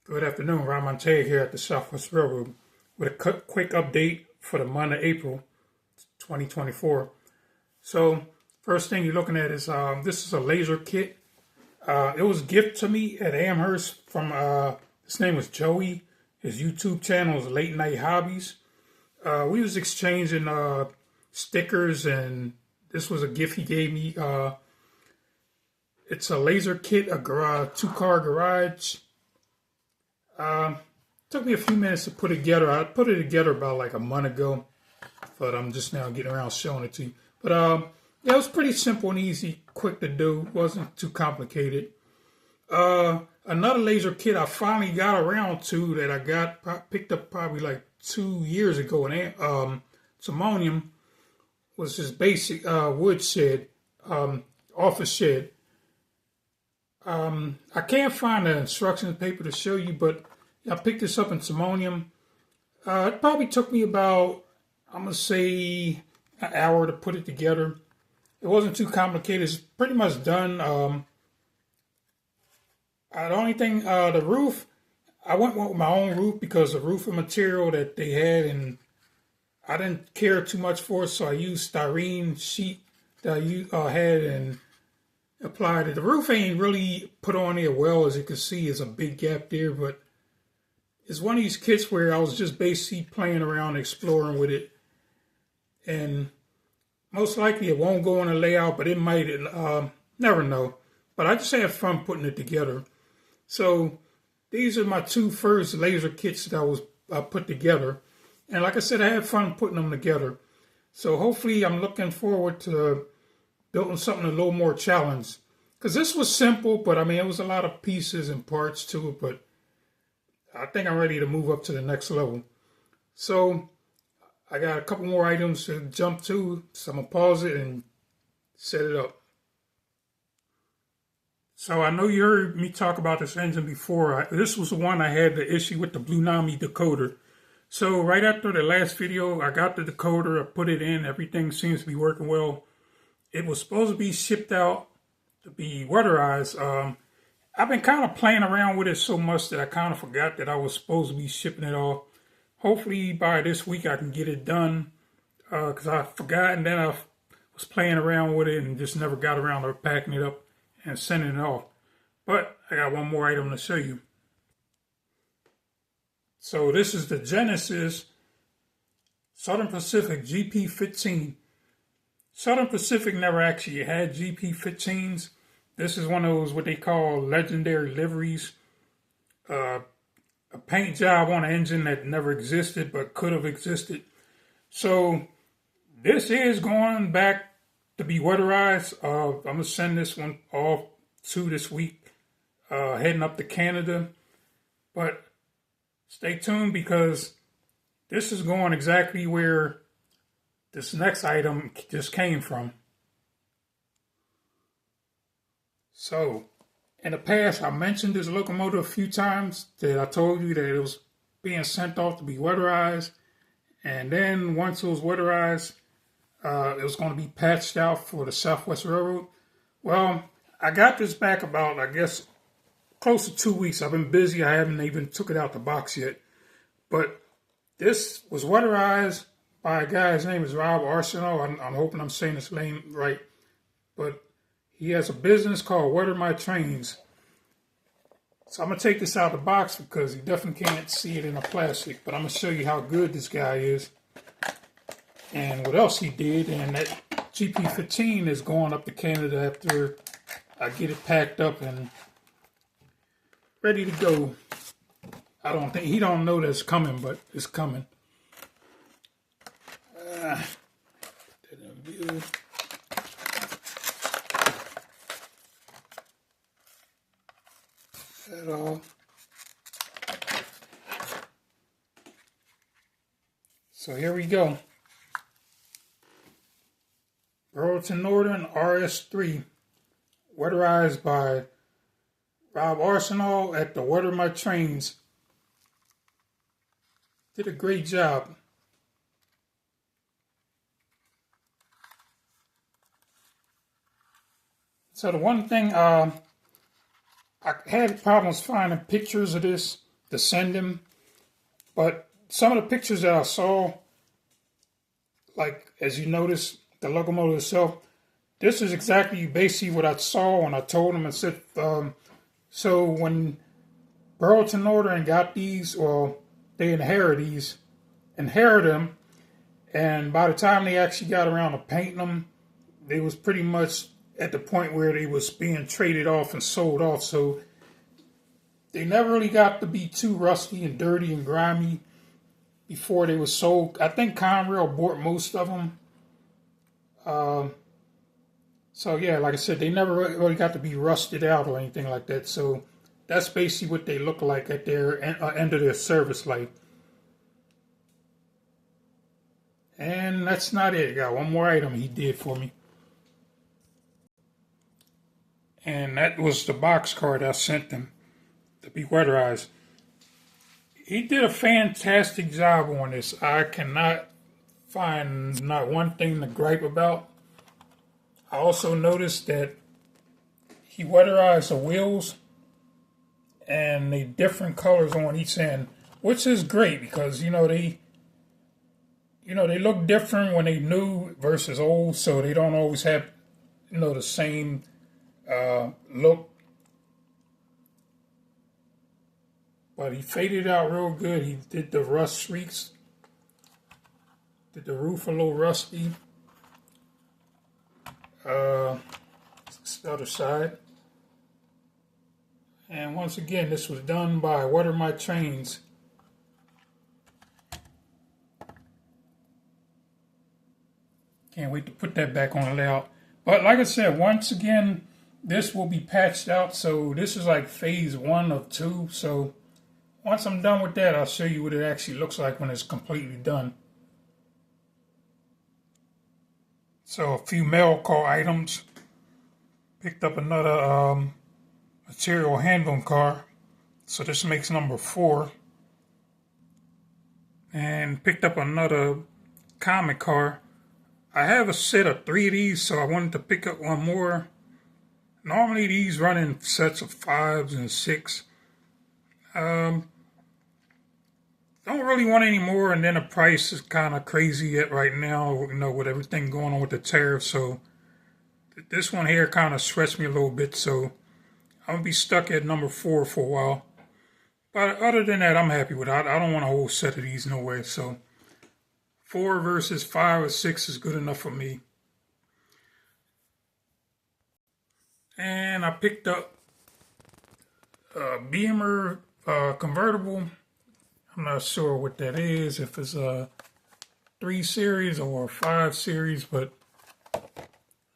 Good afternoon, Ron Montague here at the Southwest Railroad with a quick update for the month of April 2024. So, first thing you're looking at is this is a laser kit. It was gifted to me at Amherst from his name was Joey. His YouTube channel is Late Night Hobbies. We was exchanging stickers, and this was a gift he gave me. It's a laser kit, a two-car garage. Took me a few minutes to put it together. I put it together about like a month ago, but I'm just now getting around showing it to you. But yeah, it was pretty simple and easy, quick to do. Wasn't too complicated. Another laser kit I finally got around to that I picked up probably like 2 years ago in Simonium was this basic wood shed, office shed. I can't find the instructions paper to show you, but I picked this up in Simonium. It probably took me about, I'm going to say, an hour to put it together. It wasn't too complicated. It's pretty much done. The only thing, the roof, I went with my own roof because the roofing material that they had, and I didn't care too much for it, so I used styrene sheet that I had and applied it. The roof ain't really put on there well, as you can see. There's a big gap there, but it's one of these kits where I was just basically playing around, exploring with it, and most likely it won't go on a layout, but it might. Never know. But I just had fun putting it together. So these are my two first laser kits that I put together, and like I said, I had fun putting them together. So hopefully, I'm looking forward to building something a little more challenged. Because this was simple, but I mean, it was a lot of pieces and parts to it, but I think I'm ready to move up to the next level. So I got a couple more items to jump to, so I'm going to pause it and set it up. So I know you heard me talk about this engine before. This was the one I had the issue with the Blue Nami decoder. So right after the last video, I got the decoder, I put it in, everything seems to be working well. It was supposed to be shipped out to be weatherized. I've been kind of playing around with it so much that I kind of forgot that I was supposed to be shipping it off. Hopefully by this week I can get it done, because I forgot, and then I was playing around with it and just never got around to packing it up and sending it off. But I got one more item to show you. So this is the Genesis Southern Pacific GP15. Southern Pacific never actually had GP15s. This is one of those what they call legendary liveries. A paint job on an engine that never existed but could have existed. So this is going back to be weatherized. I'm going to send this one off to this week, heading up to Canada. But stay tuned, because this is going exactly where this next item just came from. So, in the past, I mentioned this locomotive a few times, that I told you that it was being sent off to be weatherized. And then once it was weatherized, it was going to be patched out for the Southwest Railroad. Well, I got this back about, I guess, close to 2 weeks. I've been busy. I haven't even took it out the box yet. But this was weatherized by a guy. His name is Rob Arsenault. I'm hoping I'm saying his name right. But he has a business called Weather My Trains. So I'm going to take this out of the box because you definitely can't see it in a plastic. But I'm going to show you how good this guy is and what else he did. And that GP15 is going up to Canada after I get it packed up and ready to go. I don't think, he don't know that's coming, but it's coming. Put that in view. That all. So here we go. Burlington Northern RS3, weatherized by Rob Arsenault at the Weather My Trains. Did a great job. So the one thing, I had problems finding pictures of this to send him. But some of the pictures that I saw, like as you notice, the locomotive itself, this is exactly basically what I saw when I told him. I said, so when Burlington Northern got these, well, they inherited them, and by the time they actually got around to painting them, they was pretty much at the point where they was being traded off and sold off. So they never really got to be too rusty and dirty and grimy before they was sold. I think Conrail bought most of them. So yeah, like I said, they never really got to be rusted out or anything like that. So that's basically what they look like at their end of their service life. And that's not it. I got one more item he did for me. And that was the box card I sent them to be weatherized. He did a fantastic job on this. I cannot find not one thing to gripe about. I also noticed that he weatherized the wheels and they different colors on each end, which is great because they look different when they new versus old, so they don't always have the same look. But he faded out real good. He did the rust streaks, did the roof a little rusty. The other side. And once again, this was done by Weather My Trains. Can't wait to put that back on the layout. But like I said, once again, this will be patched out. So this is like phase 1 of 2. So once I'm done with that, I'll show you what it actually looks like when it's completely done. So a few mail call items. Picked up another material handling car. So this makes number 4. And picked up another comic car. I have a set of 3 of these, so I wanted to pick up one more. Normally these run in sets of 5s and 6. Don't really want any more, and then the price is kind of crazy yet right now, with everything going on with the tariffs. So this one here kind of stressed me a little bit, so I'm going to be stuck at number 4 for a while. But other than that, I'm happy with it. I don't want a whole set of these nowhere, so 4 versus 5 or 6 is good enough for me. And I picked up a Beamer convertible. I'm not sure what that is, if it's a 3 Series or a 5 Series, but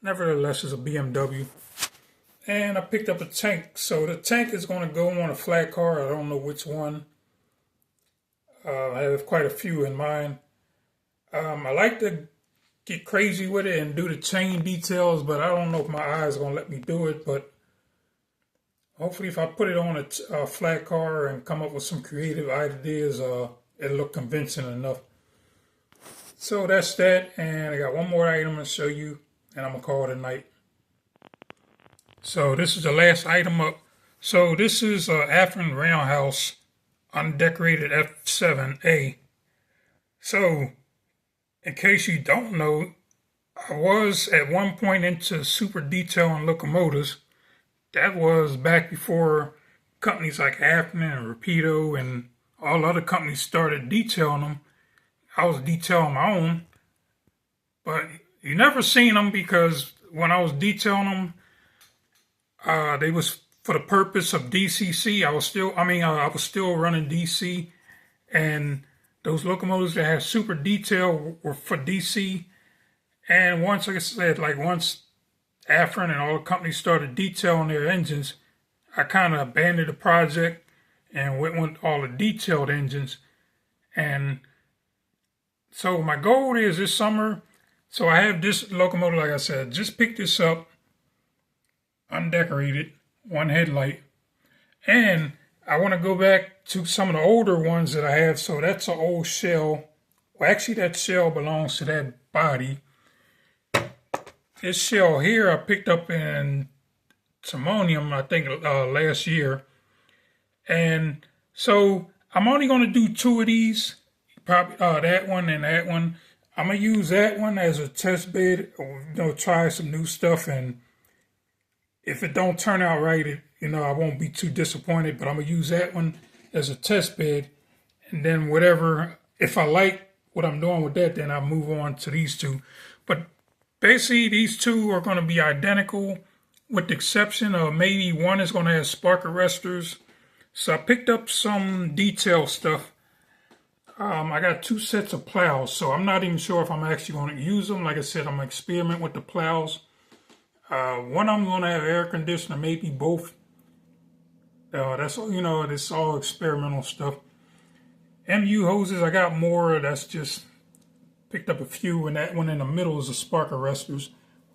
nevertheless, it's a BMW. And I picked up a tank. So the tank is going to go on a flat car. I don't know which one. I have quite a few in mind. I like to get crazy with it and do the chain details, but I don't know if my eyes are going to let me do it. But hopefully if I put it on a flat car and come up with some creative ideas, it'll look convincing enough. So that's that. And I got one more item to show you, and I'm going to call it a night. So this is the last item up. So this is Afrin Roundhouse undecorated F7A. So in case you don't know, I was at one point into super detailing locomotives. That was back before companies like Afrin and Rapido and all other companies started detailing them. I was detailing my own, but you never seen them because when I was detailing them, they was for the purpose of DCC. I was still running DC, and those locomotives that had super detail were for DC. And once, like I said, once Afrin and all the companies started detailing their engines, I kind of abandoned the project and went with all the detailed engines. And so my goal is this summer. So I have this locomotive, like I said, just picked this up, undecorated, one headlight. And I want to go back to some of the older ones that I have. So that's an old shell. Well, actually that shell belongs to that body. This shell here I picked up in Timonium, I think last year. And So I'm only going to do two of these, probably that one and that one. I'm gonna use that one as a test bed, try some new stuff, and if it don't turn out right, I won't be too disappointed. But I'm gonna use that one as a test bed, and then whatever, if I like what I'm doing with that, then I'll move on to these two. But basically, these two are going to be identical, with the exception of maybe one is going to have spark arresters. So I picked up some detail stuff. I got two sets of plows, so I'm not even sure if I'm actually going to use them. Like I said, I'm going to experiment with the plows. One I'm going to have air conditioner, maybe both. That's this all experimental stuff. MU hoses, I got more. That's just picked up a few, and that one in the middle is a spark arresters.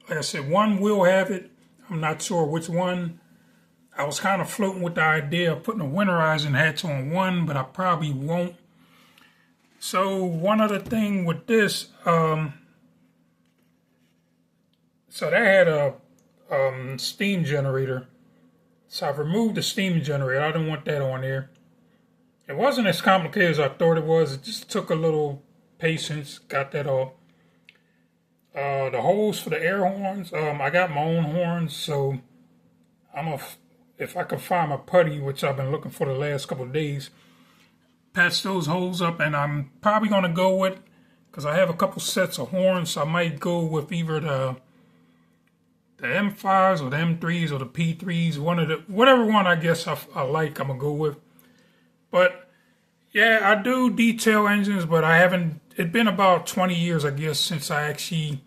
Like I said, one will have it. I'm not sure which one. I was kind of floating with the idea of putting a winterizing hatch on one, but I probably won't. So one other thing with this, so that had a steam generator. So I've removed the steam generator. I didn't want that on there. It wasn't as complicated as I thought it was. It just took a little patience. Got that off. The holes for the air horns. I got my own horns, so if I can find my putty, which I've been looking for the last couple of days, patch those holes up, and I'm probably gonna go with, because I have a couple sets of horns, so I might go with either the M5s or the M3s or the P3s, whatever one I guess I like, I'm gonna go with. But yeah, I do detail engines, but I haven't. It's been about 20 years, I guess, since I actually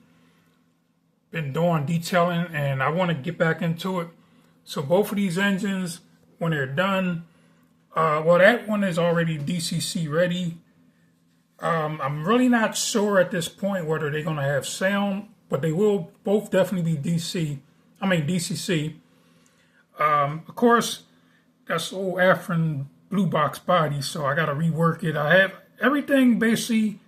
been doing detailing, and I want to get back into it. So both of these engines, when they're done, well, that one is already DCC ready. I'm really not sure at this point whether they're going to have sound, but they will both definitely be DCC. Of course, that's old Afrin blue box body, so I got to rework it. I have everything basically,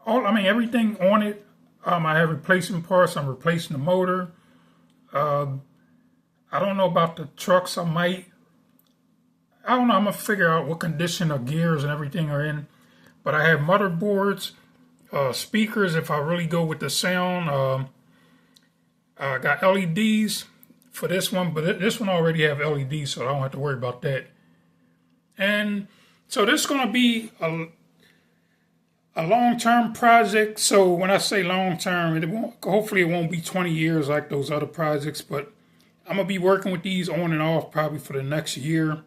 everything on it. I have replacement parts. I'm replacing the motor. I don't know about the trucks. I don't know. I'm going to figure out what condition the gears and everything are in. But I have motherboards, speakers if I really go with the sound. I got LEDs for this one, but this one already have LEDs, so I don't have to worry about that. And so this is going to be a long-term project. So when I say long-term, hopefully it won't be 20 years like those other projects, but I'm going to be working with these on and off probably for the next year.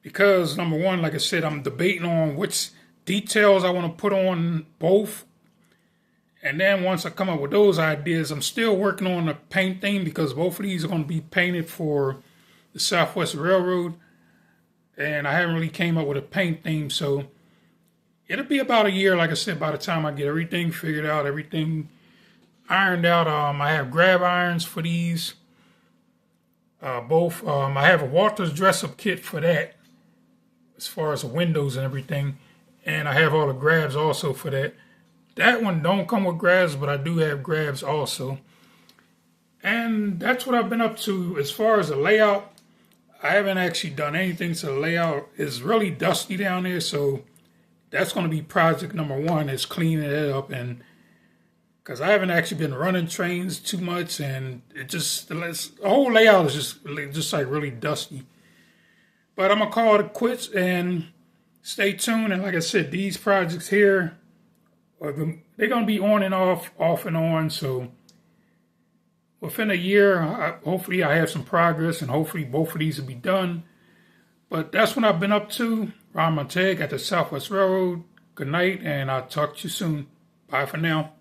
Because, number one, like I said, I'm debating on which details I want to put on both. And then once I come up with those ideas, I'm still working on the paint theme, because both of these are going to be painted for the Southwest Railroad. And I haven't really came up with a paint theme, so it'll be about a year, like I said, by the time I get everything figured out, everything ironed out. I have grab irons for these. Both. I have a Walters dress-up kit for that, as far as the windows and everything. And I have all the grabs also for that. That one don't come with grabs, but I do have grabs also. And that's what I've been up to as far as the layout. I haven't actually done anything to the layout. It's really dusty down there, so that's going to be project number one, is cleaning it up. And because I haven't actually been running trains too much, and the whole layout is just like really dusty. But I'm going to call it quits and stay tuned. And like I said, these projects here, they're going to be on and off and on. So within a year, hopefully I have some progress, and hopefully both of these will be done. But that's what I've been up to. Ron Montag at the Southwest Railroad. Good night, and I'll talk to you soon. Bye for now.